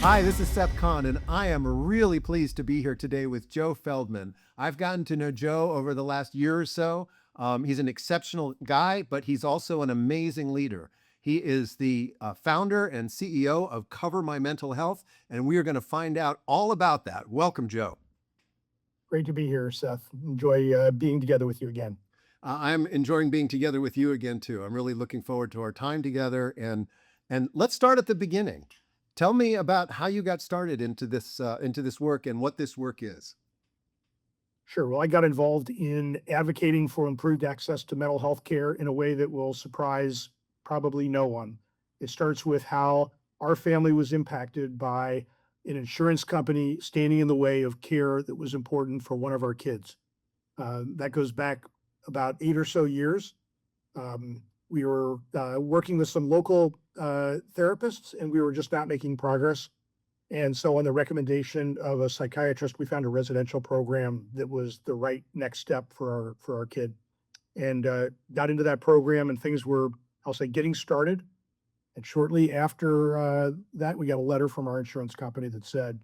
Hi, this is Seth Kahn, and I am really pleased to be here today with Joe Feldman. I've gotten to know Joe over the last year or so. He's an exceptional guy, but he's also an amazing leader. He is the founder and CEO of Cover My Mental Health, and we are going to find out all about that. Welcome, Joe. Great to be here, Seth. Enjoy being together with you again. I'm enjoying being together with you again too. I'm really looking forward to our time together, and let's start at the beginning. Tell me about how you got started into this work and what this work is. Sure. Well, I got involved in advocating for improved access to mental health care in a way that will surprise probably no one. It starts with how our family was impacted by an insurance company standing in the way of care that was important for one of our kids. That goes back about 8 or so years. We were working with some local therapists, and we were just not making progress. And so, on the recommendation of a psychiatrist, we found a residential program that was the right next step for our kid, and got into that program. And things were, I'll say, getting started. And shortly after that, we got a letter from our insurance company that said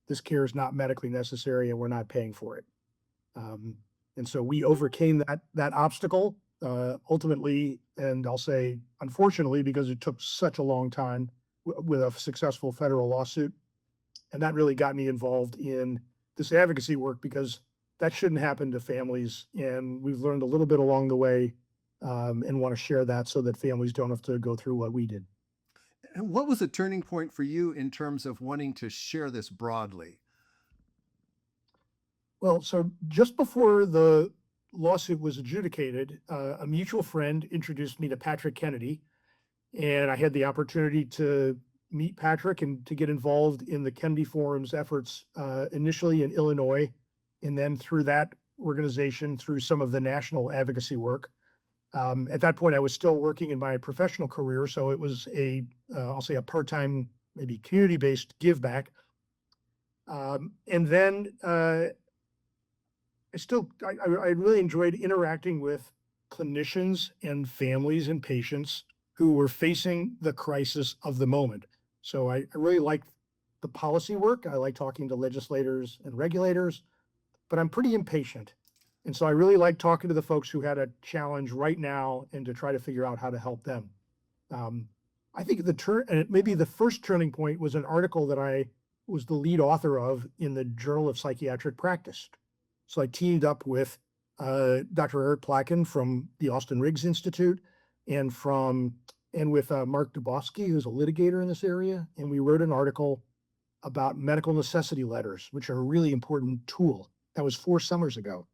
this care is not medically necessary, and we're not paying for it. Um, and so we overcame that obstacle ultimately, and I'll say unfortunately, because it took such a long time with a successful federal lawsuit. And that really got me involved in this advocacy work because that shouldn't happen to families. And we've learned a little bit along the way, and want to share that so that families don't have to go through what we did. And what was a turning point for you in terms of wanting to share this broadly? Well, so just before the lawsuit was adjudicated, a mutual friend introduced me to Patrick Kennedy, and I had the opportunity to meet Patrick and to get involved in the Kennedy Forum's efforts, initially in Illinois, and then through that organization, through some of the national advocacy work. At that point, I was still working in my professional career, so it was I'll say, a part-time, maybe community-based give back. And then I really enjoyed interacting with clinicians and families and patients who were facing the crisis of the moment. So I really liked the policy work. I like talking to legislators and regulators, but I'm pretty impatient. And so I really like talking to the folks who had a challenge right now and to try to figure out how to help them. Um, I think and maybe the first turning point was an article that I was the lead author of in the Journal of Psychiatric Practice. So I teamed up with Dr. Eric Placken from the Austin Riggs Institute and with Mark Dubofsky, who's a litigator in this area. And we wrote an article about medical necessity letters, which are a really important tool. That was 4 summers ago.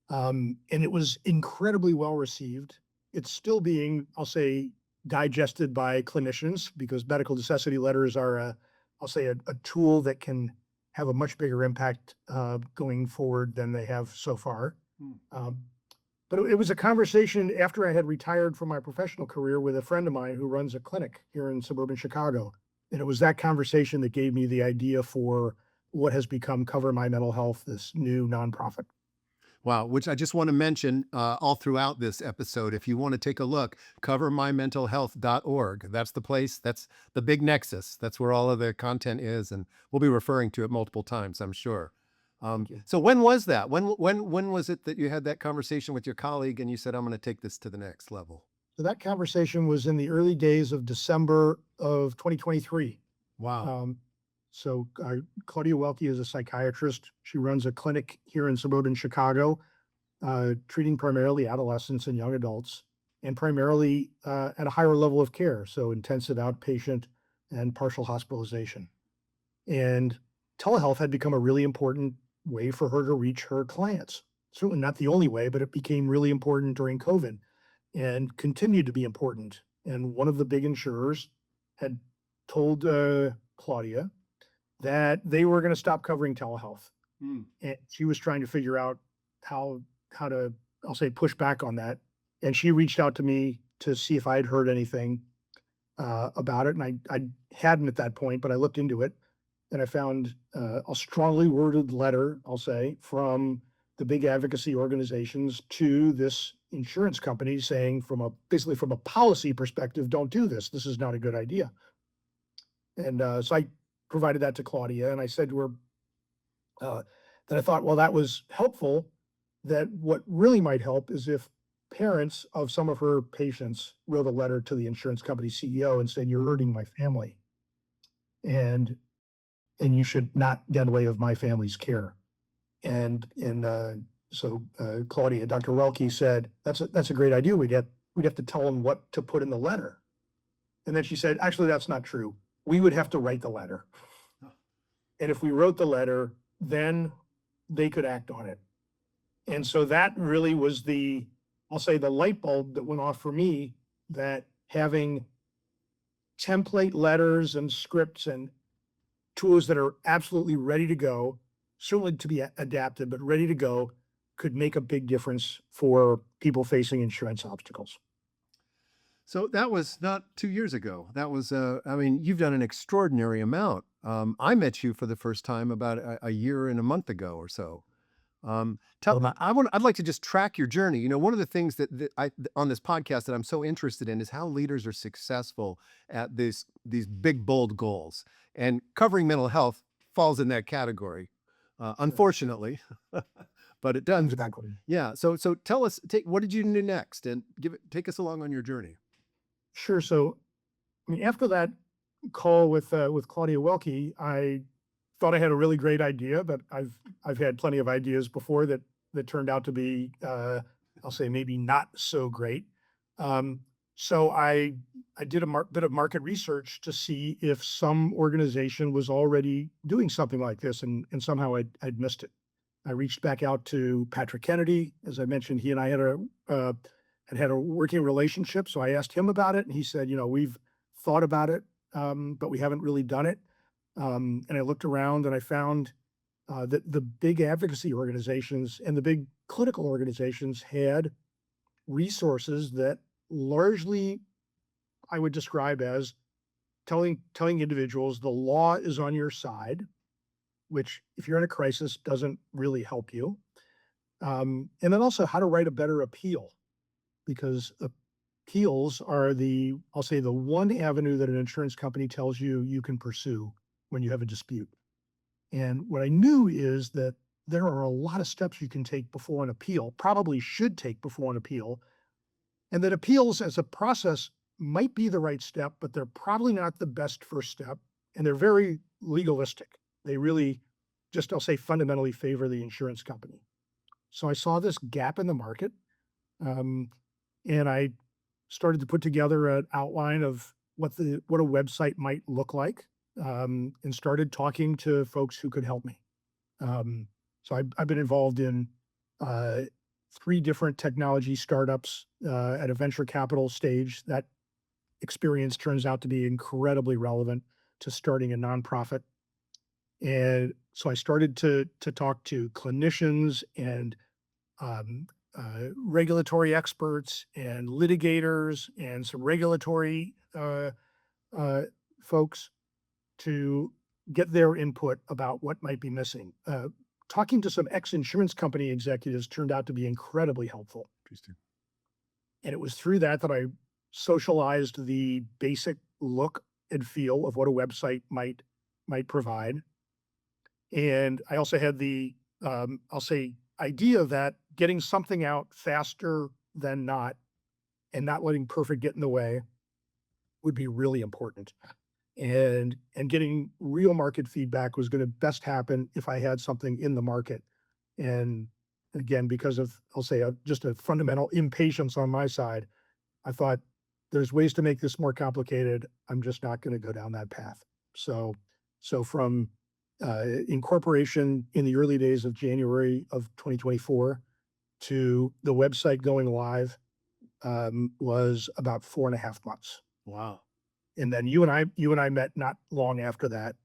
And it was incredibly well received. It's still being, I'll say, digested by clinicians because medical necessity letters are, I'll say, a tool that can have a much bigger impact going forward than they have so far. Um, but it was a conversation after I had retired from my professional career with a friend of mine who runs a clinic here in suburban Chicago. And it was that conversation that gave me the idea for what has become Cover My Mental Health, this new nonprofit. Wow, which I just want to mention all throughout this episode. If you want to take a look, covermymentalhealth.org. That's the place. That's the big nexus. That's where all of the content is, and we'll be referring to it multiple times, I'm sure. So when was that? When was it that you had that conversation with your colleague and you said, "I'm going to take this to the next level"? So that conversation was in the early days of December of 2023. Wow. Um, so Claudia Welke is a psychiatrist. She runs a clinic here in suburban Chicago, treating primarily adolescents and young adults, and primarily at a higher level of care, so intensive outpatient and partial hospitalization. And telehealth had become a really important way for her to reach her clients. Certainly not the only way, but it became really important during COVID and continued to be important. And one of the big insurers had told Claudia that they were going to stop covering telehealth. Hmm. And she was trying to figure out how to, I'll say, push back on that. And she reached out to me to see if I had heard anything about it. And I hadn't at that point, but I looked into it and I found a strongly worded letter, I'll say, from the big advocacy organizations to this insurance company saying basically from a policy perspective, don't do this. This is not a good idea. And so I provided that to Claudia, and I said to her, uh, that I thought, well, that was helpful. That what really might help is if parents of some of her patients wrote a letter to the insurance company CEO and said, "You're hurting my family, and you should not get in the way of my family's care." And Claudia, Dr. Welke said, that's a great idea. We'd have to tell them what to put in the letter. And then she said, actually, that's not true. We would have to write the letter. And if we wrote the letter, then they could act on it. And so that really was I'll say the light bulb that went off for me, that having template letters and scripts and tools that are absolutely ready to go, certainly to be adapted, but ready to go, could make a big difference for people facing insurance obstacles. So that was not 2 years ago. That was, I mean, you've done an extraordinary amount. I met you for the first time about a year and a month ago or so. I'd like to just track your journey. You know, one of the things that I on this podcast that I'm so interested in is how leaders are successful at these big bold goals, and covering mental health falls in that category, unfortunately, but it does. Exactly. Yeah. So tell us, what did you do next, and take us along on your journey. Sure. So, I mean, after that call with Claudia Welke, I thought I had a really great idea, but I've had plenty of ideas before that turned out to be, I'll say, maybe not so great. So I did a bit of market research to see if some organization was already doing something like this, and somehow I'd missed it. I reached back out to Patrick Kennedy. As I mentioned, he and I had a working relationship, so I asked him about it, and he said, we've thought about it, but we haven't really done it. And I looked around and I found that the big advocacy organizations and the big clinical organizations had resources that largely I would describe as telling individuals the law is on your side, which, if you're in a crisis, doesn't really help you. And then also how to write a better appeal, because appeals are I'll say, the one avenue that an insurance company tells you can pursue when you have a dispute. And what I knew is that there are a lot of steps you can take before an appeal, probably should take before an appeal, and that appeals as a process might be the right step, but they're probably not the best first step, and they're very legalistic. They really just, I'll say, fundamentally favor the insurance company. So I saw this gap in the market, and I started to put together an outline of what a website might look like, and started talking to folks who could help me. So I've been involved in 3 different technology startups at a venture capital stage. That experience turns out to be incredibly relevant to starting a nonprofit. And so I started to talk to clinicians and regulatory experts and litigators and some regulatory folks to get their input about what might be missing. Talking to some ex-insurance company executives turned out to be incredibly helpful. Interesting. And it was through that I socialized the basic look and feel of what a website might provide. And I also had the, I'll say, idea that getting something out faster than not, and not letting perfect get in the way, would be really important. And getting real market feedback was going to best happen if I had something in the market. And again, because of, I'll say, just a fundamental impatience on my side, I thought, there's ways to make this more complicated. I'm just not going to go down that path. So from incorporation in the early days of January of 2024 to the website going live was about 4.5 months. Wow. And then you and I met not long after that.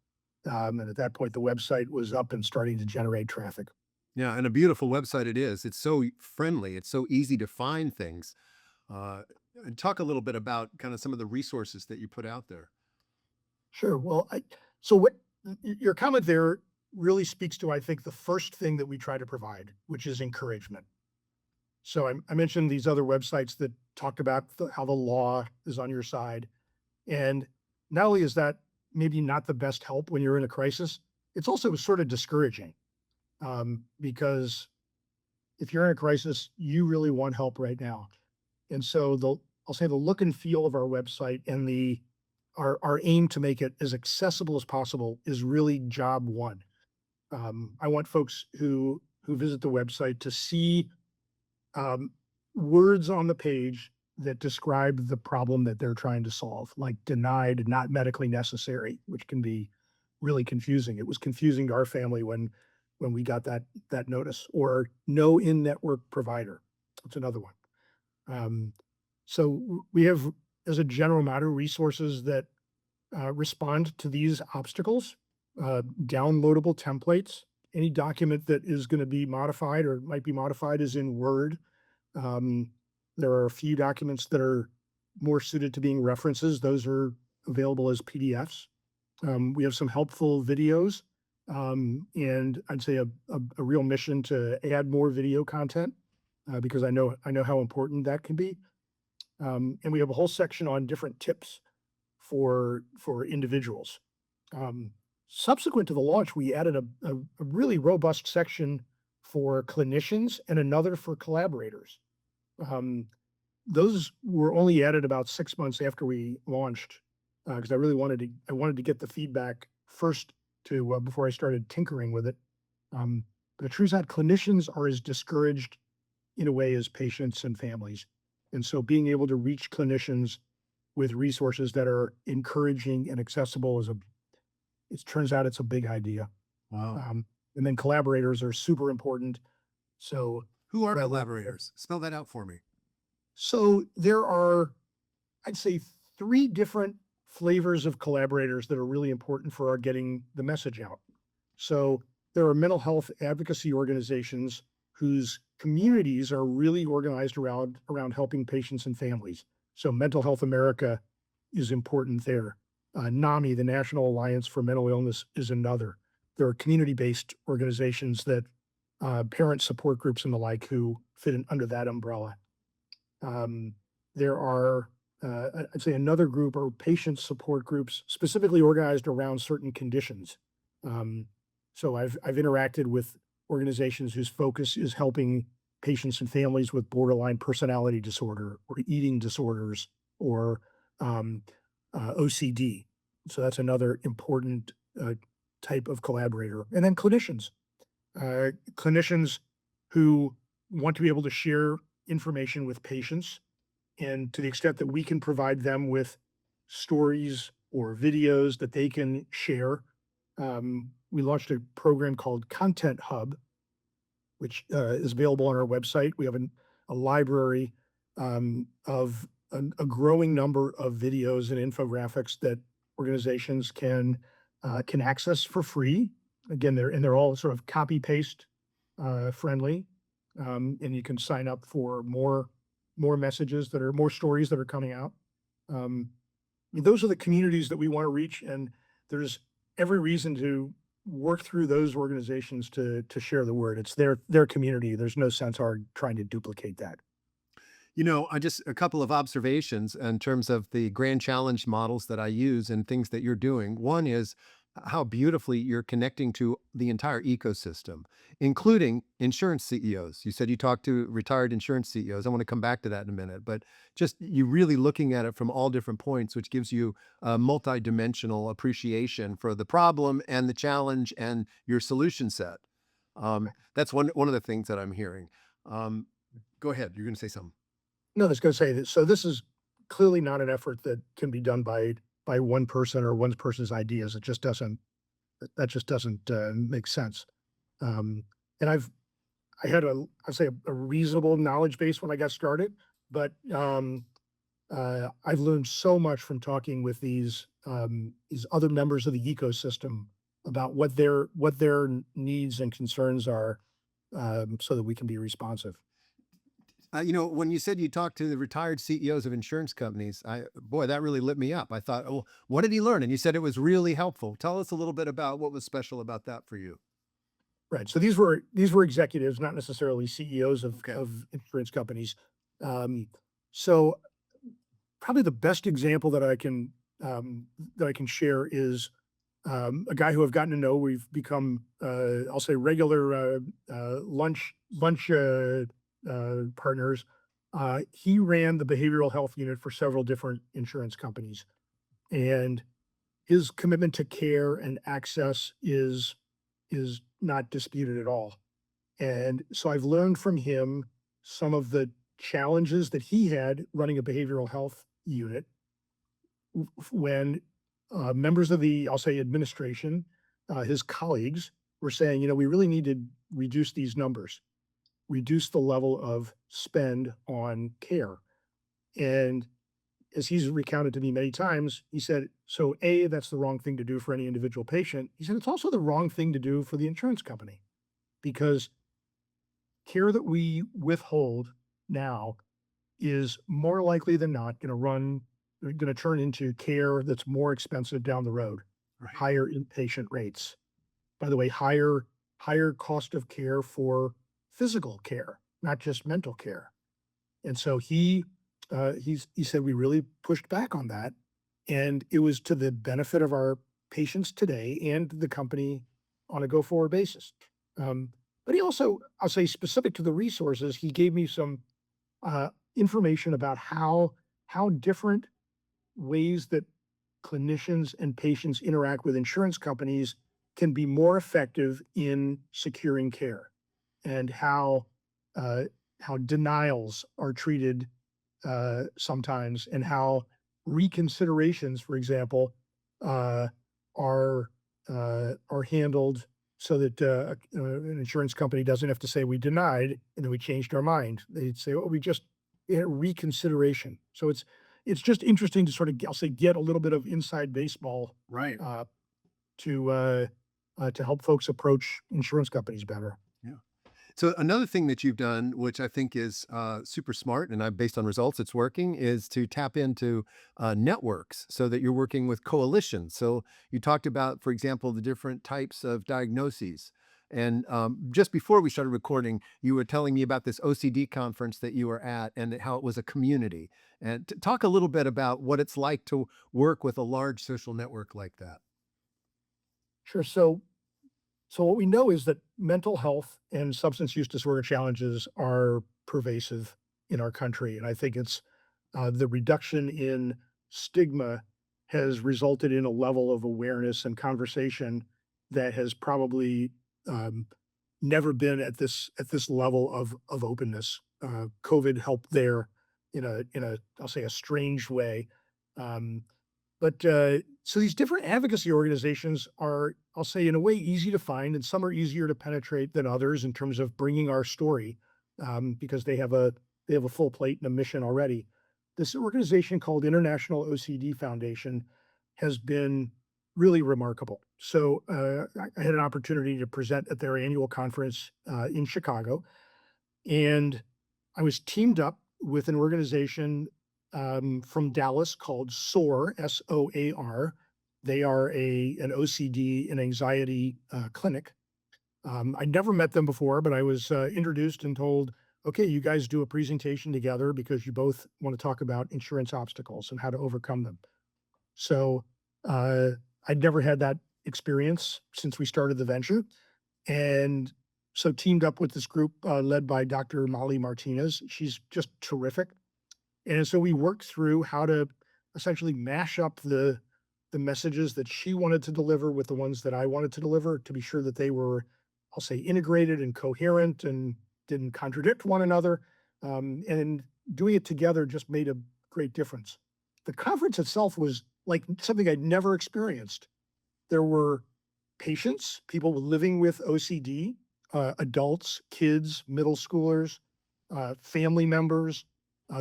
And at that point, the website was up and starting to generate traffic. Yeah, and a beautiful website it is. It's so friendly. It's so easy to find things. And talk a little bit about kind of some of the resources that you put out there. Sure. Well, so what your comment there really speaks to, I think, the first thing that we try to provide, which is encouragement. So I mentioned these other websites that talked about how the law is on your side. And not only is that maybe not the best help when you're in a crisis. It's also sort of discouraging, because if you're in a crisis, you really want help right now. And so I'll say the look and feel of our website and our aim to make it as accessible as possible is really job one. I want folks who visit the website to see um, words on the page that describe the problem that they're trying to solve, like denied, not medically necessary, which can be really confusing. It was confusing to our family when we got that notice, or no in-network provider. That's another one. Um, so we have, as a general matter, resources that respond to these obstacles, downloadable templates. Any document that is going to be modified or might be modified is in Word. Um, there are a few documents that are more suited to being references. Those are available as PDFs. We have some helpful videos, and I'd say a real mission to add more video content, because I know how important that can be. And we have a whole section on different tips for individuals. Um, Subsequent to the launch, we added a really robust section for clinicians and another for collaborators. Um, those were only added about 6 months after we launched, because I wanted to get the feedback first to before I started tinkering with it. But it turns out clinicians are as discouraged in a way as patients and families, and so being able to reach clinicians with resources that are encouraging and accessible it turns out it's a big idea. Wow. And then collaborators are super important. So Who are Right. collaborators? Spell that out for me. So there are, I'd say, three different flavors of collaborators that are really important for our getting the message out. So there are mental health advocacy organizations whose communities are really organized around helping patients and families. So Mental Health America is important there. NAMI, the National Alliance for Mental Illness, is another. There are community-based organizations that parent support groups and the like who fit under that umbrella. There are, I'd say, another group are patient support groups specifically organized around certain conditions. Um, so I've interacted with organizations whose focus is helping patients and families with borderline personality disorder or eating disorders or um, OCD. So that's another important type of collaborator. And then clinicians who want to be able to share information with patients, and to the extent that we can provide them with stories or videos that they can share. We launched a program called Content Hub, which is available on our website. We have a library of a growing number of videos and infographics that organizations can access for free. Again, they're all sort of copy paste friendly, and you can sign up for more messages that are more stories that are coming out. Um, those are the communities that we want to reach, and there's every reason to work through those organizations to share the word. It's their community. There's no sense our trying to duplicate that. I just a couple of observations in terms of the grand challenge models that I use and things that you're doing. One is how beautifully you're connecting to the entire ecosystem, including insurance CEOs. You said you talked to retired insurance CEOs. I want to come back to that in a minute, but just you really looking at it from all different points, which gives you a multidimensional appreciation for the problem and the challenge and your solution set. That's one of the things that I'm hearing. Um, Go ahead. You're going to say something. No, I was going to say that. So this is clearly not an effort that can be done by one person or one person's ideas. It just doesn't. That just doesn't make sense. Um, and I had I'd say a reasonable knowledge base when I got started, but I've learned so much from talking with these other members of the ecosystem about what their needs and concerns are, so that we can be responsive. When you said you talked to the retired CEOs of insurance companies, boy, that really lit me up. I thought, oh, what did he learn? And you said it was really helpful. Tell us a little bit about what was special about that for you. Right. So these were executives, not necessarily CEOs Okay. of insurance companies. So probably the best example that that I can share is a guy who I've gotten to know. We've become, I'll say, regular lunch partners. He ran the behavioral health unit for several different insurance companies, and his commitment to care and access is not disputed at all. And so I've learned from him some of the challenges that he had running a behavioral health unit when members of the, I'll say, administration, his colleagues were saying, we really need to reduce these numbers, reduce the level of spend on care. And as he's recounted to me many times, he said, so A, that's the wrong thing to do for any individual patient. He said, it's also the wrong thing to do for the insurance company because care that we withhold now is more likely than not going to turn into care that's more expensive down the road, Right. higher inpatient rates. By the way, higher cost of care for physical care, not just mental care. And so he said we really pushed back on that, and it was to the benefit of our patients today and the company on a go forward basis. Um, but he also, I'll say, specific to the resources, he gave me some information about how different ways that clinicians and patients interact with insurance companies can be more effective in securing care, and uh, how denials are treated sometimes, and how reconsiderations, for example, uh, are handled so that an insurance company doesn't have to say we denied and then we changed our mind. They'd say, "Oh, we just reconsideration." So it's just interesting to sort of, I'll say, get a little bit of inside baseball Right. uh, to help folks approach insurance companies better. Yeah. So another thing that you've done, which I think is super smart, and I, based on results, it's working, is to tap into networks so that you're working with coalitions. So you talked about, for example, the different types of diagnoses. And just before we started recording, you were telling me about this OCD conference that you were at and how it was a community. And talk a little bit about what it's like to work with a large social network like that. Sure. So what we know is that mental health and substance use disorder challenges are pervasive in our country, and I think it's the reduction in stigma has resulted in a level of awareness and conversation that has probably um, never been at this level of openness. COVID helped there in a I'll say a strange way. Um, but so these different advocacy organizations are, I'll say, in a way, easy to find, and some are easier to penetrate than others in terms of bringing our story, because they have a full plate and a mission already. This organization called International OCD Foundation has been really remarkable. So I had an opportunity to present at their annual conference in Chicago, and I was teamed up with an organization from Dallas called SOAR, SOAR. They are an OCD and anxiety clinic. I'd never met them before, but I was introduced and told, okay, you guys do a presentation together because you both want to talk about insurance obstacles and how to overcome them. So uh, I'd never had that experience since we started the venture. And so teamed up with this group led by Dr. Molly Martinez. She's just terrific. And so we worked through how to essentially mash up the messages that she wanted to deliver with the ones that I wanted to deliver to be sure that they were, I'll say, integrated and coherent and didn't contradict one another. And doing it together just made a great difference. The conference itself was like something I'd never experienced. There were patients, people living with OCD, adults, kids, middle schoolers, family members.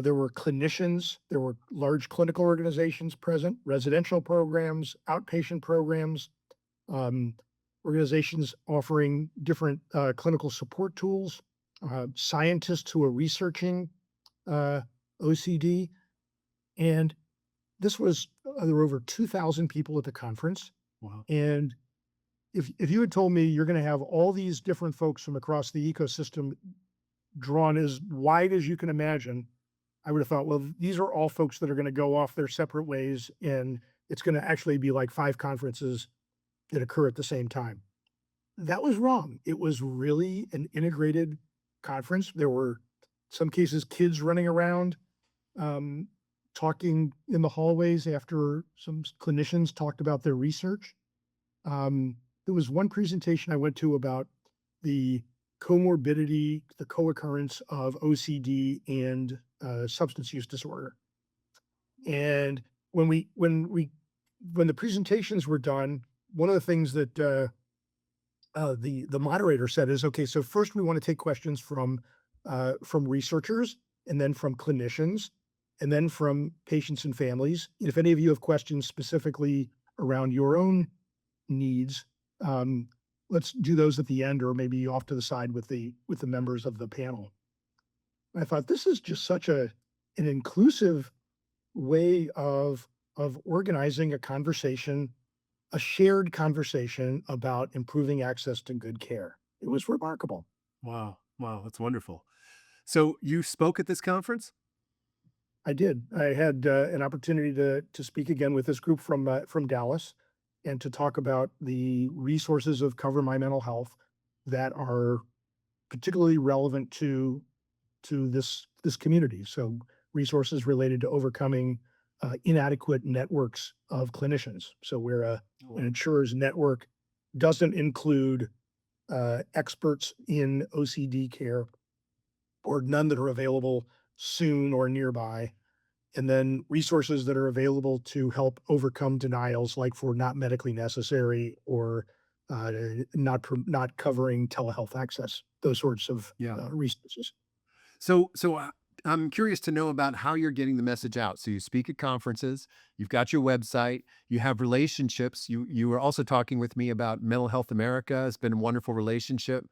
There were clinicians, there were large clinical organizations present, residential programs, outpatient programs, um, organizations offering different clinical support tools, scientists who are researching uh, OCD. And this was, there were over 2,000 people at the conference. Wow. And if you had told me you're going to have all these different folks from across the ecosystem drawn as wide as you can imagine, I would have thought, well, these are all folks that are going to go off their separate ways, and it's going to actually be like 5 conferences that occur at the same time. That was wrong. It was really an integrated conference. There were some cases kids running around, um, talking in the hallways after some clinicians talked about their research. There was one presentation I went to about the comorbidity, the co-occurrence of OCD and substance use disorder. And when the presentations were done, one of the things that the moderator said is, okay, so first we want to take questions from researchers, and then from clinicians, and then from patients and families. If any of you have questions specifically around your own needs, um, let's do those at the end, or maybe off to the side with the members of the panel. I thought this is just such an inclusive way of organizing a conversation, a shared conversation about improving access to good care. It was remarkable. Wow. Wow. That's wonderful. So you spoke at this conference? I did. I had an opportunity to speak again with this group from Dallas, and to talk about the resources of Cover My Mental Health that are particularly relevant to this community. So resources related to overcoming inadequate networks of clinicians. So where an insurer's network doesn't include experts in OCD care, or none that are available soon or nearby, and then resources that are available to help overcome denials, like for not medically necessary, or not covering telehealth access, those sorts of Yeah. resources. So I'm curious to know about how you're getting the message out. So you speak at conferences, you've got your website, you have relationships. You were also talking with me about Mental Health America. It's been a wonderful relationship.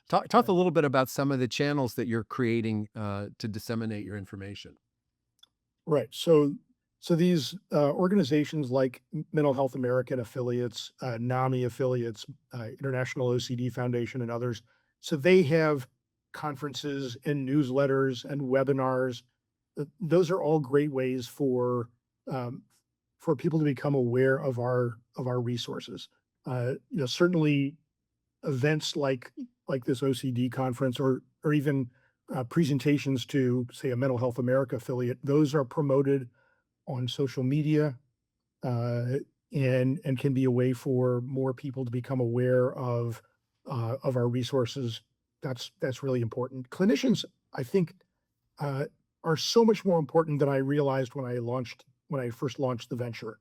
Talk a Right. little bit about some of the channels that you're creating to disseminate your information. Right. So these organizations like Mental Health American affiliates, NAMI affiliates, International OCD Foundation, and others. So they have conferences and newsletters and webinars. Those are all great ways um, for people to become aware of our resources. Certainly events like this OCD conference, or even presentations to, say, a Mental Health America affiliate. Those are promoted on social media, uh, and can be a way for more people to become aware of our resources. That's really important. Clinicians, I think, uh, are so much more important than I realized when I first launched the venture.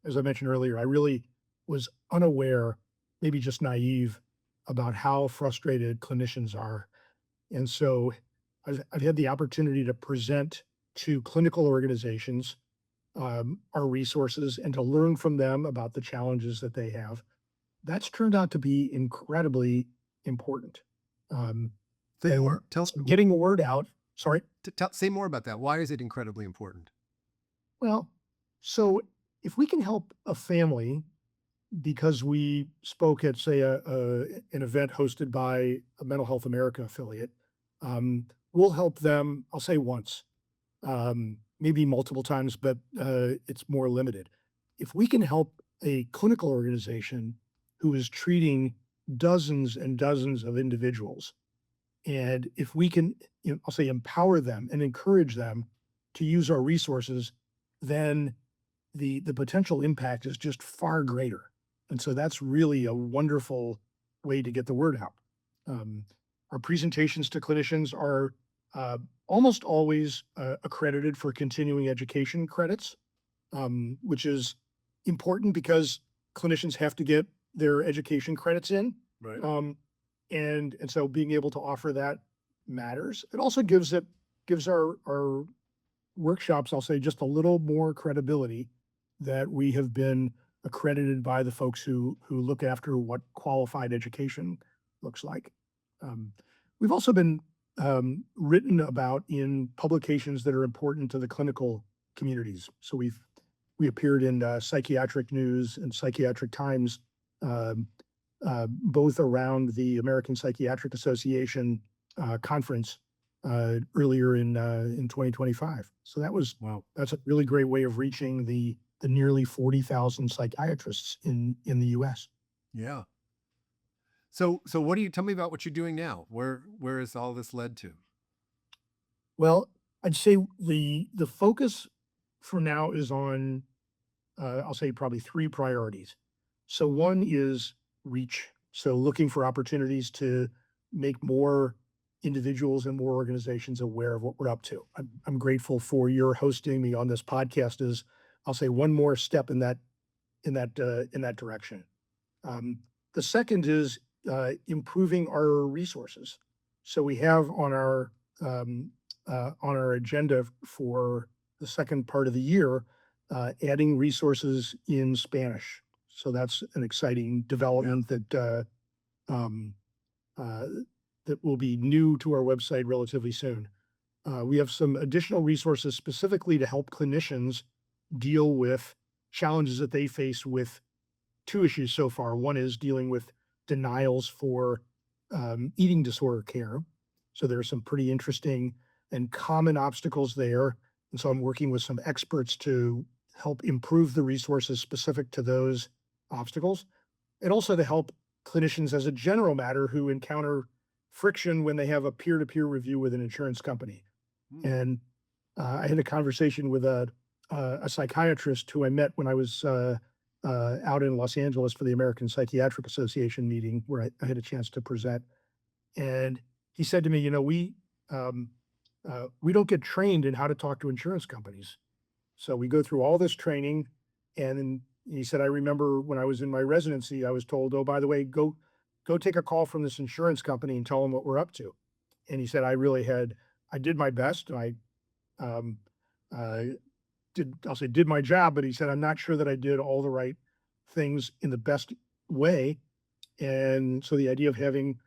As I mentioned earlier, I really was unaware, maybe just naive, about how frustrated clinicians are. And so I've had the opportunity to present to clinical organizations our resources, and to learn from them about the challenges that they have. That's turned out to be incredibly important. Um, Say and more. Tell so getting the word out. Sorry. say more about that. Why is it incredibly important? Well, so if we can help a family because we spoke at, say, an event hosted by a Mental Health America affiliate, we'll help them. I'll say once, maybe multiple times, but it's more limited. If we can help a clinical organization who is treating dozens and dozens of individuals, and if we can, I'll say, empower them and encourage them to use our resources, then the potential impact is just far greater. And so that's really a wonderful way to get the word out. Um, our presentations to clinicians are uh, almost always accredited for continuing education credits, which is important because clinicians have to get their education credits in. Right. And so being able to offer that matters. It also gives our workshops, I'll say, just a little more credibility that we have been accredited by the folks who look after what qualified education looks like. Um, we've also been written about in publications that are important to the clinical communities. So we appeared in Psychiatric News and Psychiatric Times, um, both around the American Psychiatric Association conference earlier in 2025. So Wow. that's a really great way of reaching the the nearly 40,000 psychiatrists in the US. Yeah. So what do you tell me about what you're doing now? Where has all this led to? Well, I'd say the focus for now is on, I'll say probably three priorities. So one is reach. So looking for opportunities to make more individuals and more organizations aware of what we're up to. I'm grateful for your hosting me on this podcast. Is I'll say one more step in that direction. Um, the second is improving our resources. So we have on our agenda for the second part of the year, adding resources in Spanish. So that's an exciting development um, uh, that will be new to our website relatively soon. We have some additional resources specifically to help clinicians deal with challenges that they face with two issues so far. One is dealing with denials for eating disorder care. So there are some pretty interesting and common obstacles there. And so I'm working with some experts to help improve the resources specific to those obstacles, and also to help clinicians as a general matter who encounter friction when they have a peer-to-peer review with an insurance company. Hmm. And I had a conversation with a psychiatrist who I met when I was out in Los Angeles for the American Psychiatric Association meeting, where I had a chance to present. And he said to me, um, we don't get trained in how to talk to insurance companies. So we go through all this training. And then he said, I remember when I was in my residency, I was told, oh, by the way, go take a call from this insurance company and tell them what we're up to. And he said, I did my best. I um, uh, I'll say did my job, but he said, I'm not sure that I did all the right things in the best way. And so the idea of having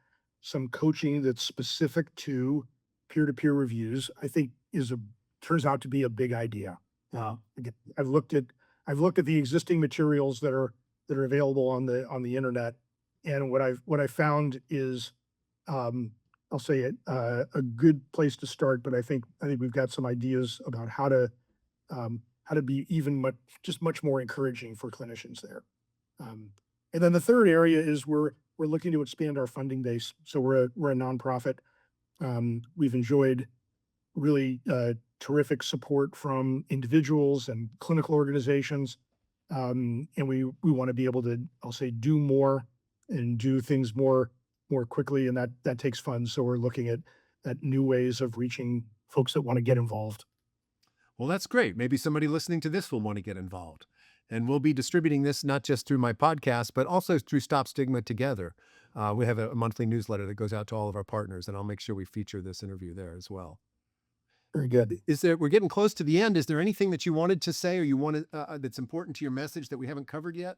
some coaching that's specific to peer-to-peer reviews, I think turns out to be a big idea. Again, I've looked at the existing materials that are available on the internet, and what I found is, I'll say a good place to start. But I think we've got some ideas about how to be even much more encouraging for clinicians there. And then the third area is we're looking to expand our funding base. So we're a nonprofit. We've enjoyed really terrific support from individuals and clinical organizations, and we want to be able to, I'll say, do more and do things more quickly, and that takes funds. So we're looking at new ways of reaching folks that want to get involved. Well, that's great. Maybe somebody listening to this will want to get involved. And we'll be distributing this not just through my podcast, but also through Stop Stigma Together. We have a monthly newsletter that goes out to all of our partners, and I'll make sure we feature this interview there as well. Very good. We're getting close to the end. Is there anything that you wanted to say or you wanted that's important to your message that we haven't covered yet?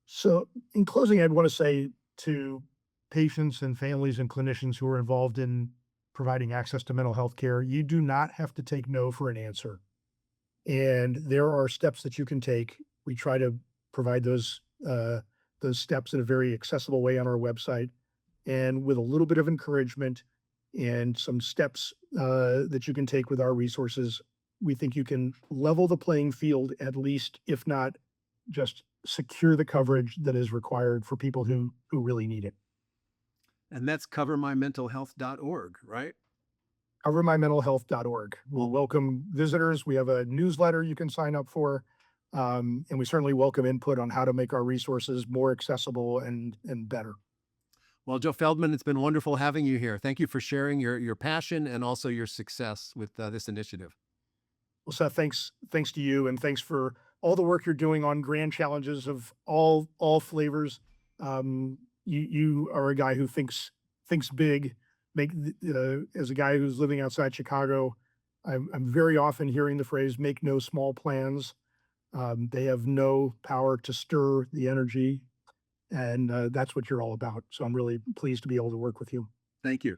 So, in closing, I'd want to say to patients and families and clinicians who are involved in providing access to mental health care, you do not have to take no for an answer. And there are steps that you can take. We try to provide those steps in a very accessible way on our website, and with a little bit of encouragement and some steps that you can take with our resources, we think you can level the playing field, at least, if not just secure the coverage that is required for people who really need it. And that's covermymentalhealth.org, right? Covermymentalhealth.org. We'll welcome visitors. We have a newsletter you can sign up for. And we certainly welcome input on how to make our resources more accessible and better. Well, Joe Feldman, it's been wonderful having you here. Thank you for sharing your passion and also your success with this initiative. Well, Seth, thanks to you, and thanks for all the work you're doing on grand challenges of all flavors. You are a guy who thinks big. As a guy who's living outside Chicago, I'm very often hearing the phrase "make no small plans." They have no power to stir the energy, and that's what you're all about. So I'm really pleased to be able to work with you. Thank you.